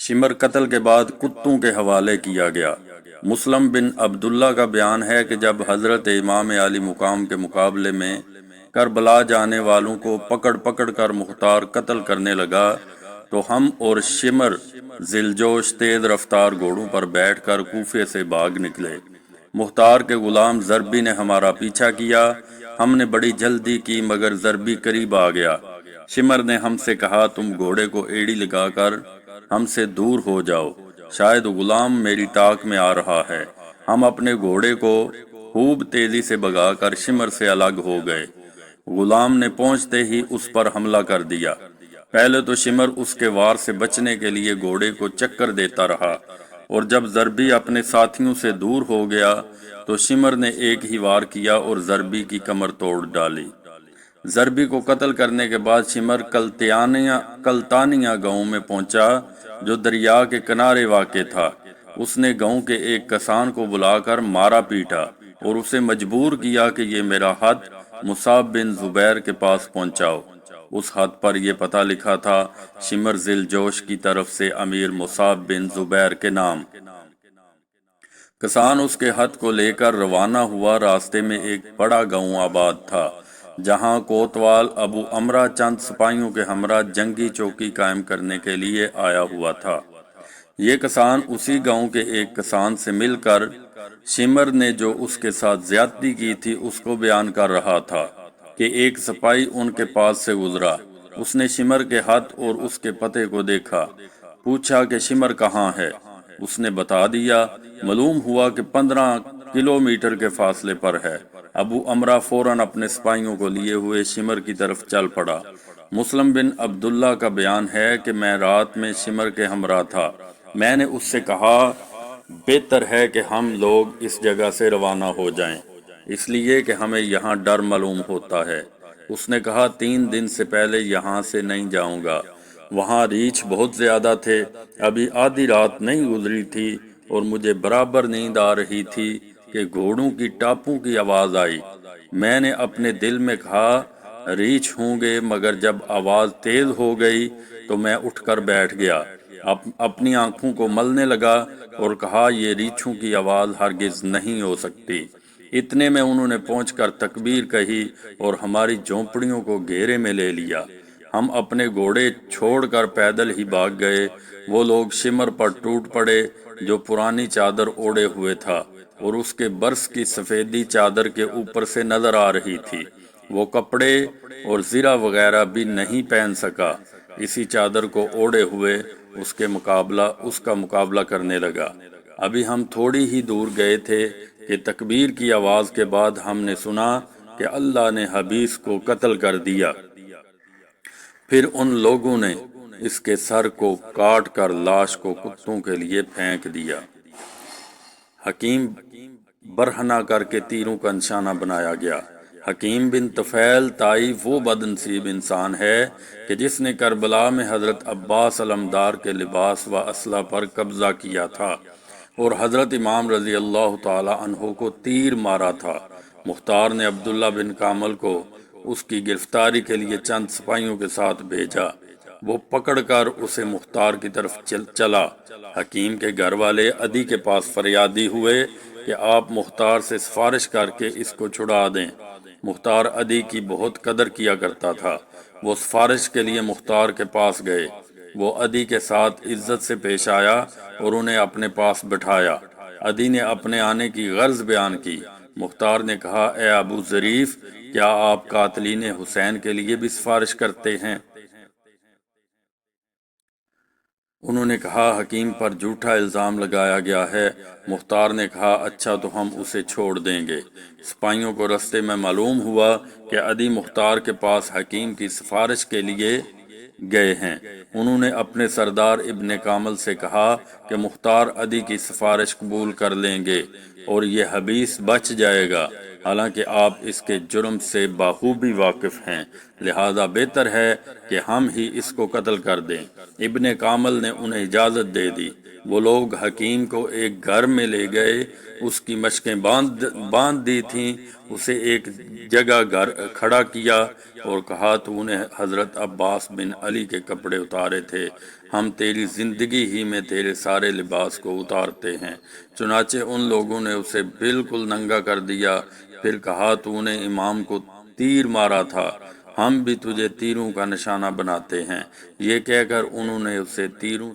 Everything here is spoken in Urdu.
شمر قتل کے بعد کتوں کے حوالے کیا گیا۔ مسلم بن عبداللہ کا بیان ہے کہ جب حضرت امام علی مقام کے مقابلے میں کربلا جانے والوں کو پکڑ پکڑ کر مختار قتل کرنے لگا تو ہم اور شمر ذیلجوش تیز رفتار گھوڑوں پر بیٹھ کر کوفے سے بھاگ نکلے۔ مختار کے غلام ضربی نے ہمارا پیچھا کیا۔ ہم نے بڑی جلدی کی مگر ضربی قریب آ گیا۔ شمر نے ہم سے کہا تم گھوڑے کو ایڑی لگا کر ہم سے دور ہو جاؤ، شاید غلام میری طاق میں آ رہا ہے۔ ہم اپنے گھوڑے کو خوب تیزی سے بھگا کر شمر سے الگ ہو گئے۔ غلام نے پہنچتے ہی اس پر حملہ کر دیا۔ پہلے تو شمر اس کے وار سے بچنے کے لیے گھوڑے کو چکر دیتا رہا، اور جب ضربی اپنے ساتھیوں سے دور ہو گیا تو شمر نے ایک ہی وار کیا اور ضربی کی کمر توڑ ڈالی۔ ضربی کو قتل کرنے کے بعد شمر کلتانیہ گاؤں میں پہنچا جو دریا کے کنارے واقع تھا۔ اس نے گاؤں کے ایک کسان کو بلا کر مارا پیٹا اور اسے مجبور کیا کہ یہ میرا خط مصعب بن زبیر کے پاس پہنچاؤ۔ اس خط پر یہ پتہ لکھا تھا شمر ذیلجوش کی طرف سے امیر مصعب بن زبیر کے نام۔ کسان اس کے خط کو لے کر روانہ ہوا۔ راستے میں ایک بڑا گاؤں آباد تھا جہاں کوتوال ابو امرہ چند سپاہیوں کے ہمراہ جنگی چوکی قائم کرنے کے لیے آیا ہوا تھا۔ یہ کسان اسی گاؤں کے ایک کسان سے مل کر شمر نے جو اس کے ساتھ زیادتی کی تھی اس کو بیان کر رہا تھا کہ ایک سپاہی ان کے پاس سے گزرا۔ اس نے شمر کے خط اور اس کے پتے کو دیکھا، پوچھا کہ شمر کہاں ہے۔ اس نے بتا دیا۔ معلوم ہوا کہ 15 کلومیٹر کے فاصلے پر ہے۔ ابو امرہ فوراً اپنے سپاہیوں کو لیے ہوئے شمر کی طرف چل پڑا۔ مسلم بن عبداللہ کا بیان ہے کہ میں رات میں شمر کے ہمراہ تھا۔ میں نے اس سے کہا بہتر ہے کہ ہم لوگ اس جگہ سے روانہ ہو جائیں، اس لیے کہ ہمیں یہاں ڈر معلوم ہوتا ہے۔ اس نے کہا 3 دن سے پہلے یہاں سے نہیں جاؤں گا، وہاں ریچھ بہت زیادہ تھے، ابھی آدھی رات نہیں گزری تھی اور مجھے برابر نیند آ رہی تھی کہ گھوڑوں کی ٹاپوں کی آواز آئی۔ میں نے اپنے دل میں کہا ریچھ ہوں گے، مگر جب آواز تیز ہو گئی تو میں اٹھ کر بیٹھ گیا، اپنی آنکھوں کو ملنے لگا اور کہا یہ ریچھوں کی آواز ہرگز نہیں ہو سکتی۔ اتنے میں انہوں نے پہنچ کر تکبیر کہی اور ہماری جھونپڑیوں کو گھیرے میں لے لیا۔ ہم اپنے گھوڑے چھوڑ کر پیدل ہی بھاگ گئے۔ وہ لوگ شمر پر ٹوٹ پڑے جو پرانی چادر اوڑے ہوئے تھا اور اس کے برس کی سفیدی چادر کے اوپر سے نظر آ رہی تھی۔ وہ کپڑے اور زرہ وغیرہ بھی نہیں پہن سکا، اسی چادر کو اوڑے ہوئے اس کا مقابلہ کرنے لگا۔ ابھی ہم تھوڑی ہی دور گئے تھے کہ تکبیر کی آواز کے بعد ہم نے سنا کہ اللہ نے حبیس کو قتل کر دیا۔ پھر ان لوگوں نے اس کے سر کو کاٹ کر لاش کو کتوں کے لیے پھینک دیا۔ حکیم برہنہ کر کے تیروں کا نشانہ بنایا گیا۔ حکیم بن طفیل طائی وہ بدنصیب انسان ہے کہ جس نے کربلا میں حضرت عباس علمدار کے لباس و اسلحہ پر قبضہ کیا تھا اور حضرت امام رضی اللہ تعالی عنہ کو تیر مارا تھا۔ مختار نے عبداللہ بن کامل کو اس کی گرفتاری کے لیے چند سپاہیوں کے ساتھ بھیجا۔ وہ پکڑ کر اسے مختار کی طرف چلا۔ حکیم کے گھر والے عدی کے پاس فریادی ہوئے کہ آپ مختار سے سفارش کر کے اس کو چھڑا دیں۔ مختار عدی کی بہت قدر کیا کرتا تھا۔ وہ سفارش کے لیے مختار کے پاس گئے۔ وہ عدی کے ساتھ عزت سے پیش آیا اور انہیں اپنے پاس بٹھایا۔ عدی نے اپنے آنے کی غرض بیان کی۔ مختار نے کہا اے ابو ظریف، کیا آپ قاتلین حسین کے لیے بھی سفارش کرتے ہیں؟ انہوں نے کہا حکیم پر جھوٹا الزام لگایا گیا ہے۔ مختار نے کہا اچھا تو ہم اسے چھوڑ دیں گے۔ سپاہیوں کو رستے میں معلوم ہوا کہ عدی مختار کے پاس حکیم کی سفارش کے لیے گئے ہیں۔ انہوں نے اپنے سردار ابن کامل سے کہا کہ مختار عدی کی سفارش قبول کر لیں گے اور یہ حبیس بچ جائے گا، حالانکہ آپ اس کے جرم سے بخوبی واقف ہیں۔ لہذا بہتر ہے کہ ہم ہی اس کو قتل کر دیں۔ ابن کامل نے انہیں اجازت دے دی۔ وہ لوگ حکیم کو ایک گھر میں لے گئے، اس کی مشقیں باندھ دی تھیں، اسے ایک جگہ گھر کھڑا کیا اور کہا تو نے حضرت عباس بن علی کے کپڑے اتارے تھے، ہم تیری زندگی ہی میں تیرے سارے لباس کو اتارتے ہیں۔ چنانچہ ان لوگوں نے اسے بالکل ننگا کر دیا، پھر کہا تو نے امام کو تیر مارا تھا، ہم بھی تجھے تیروں کا نشانہ بناتے ہیں۔ یہ کہہ کر انہوں نے اسے تیروں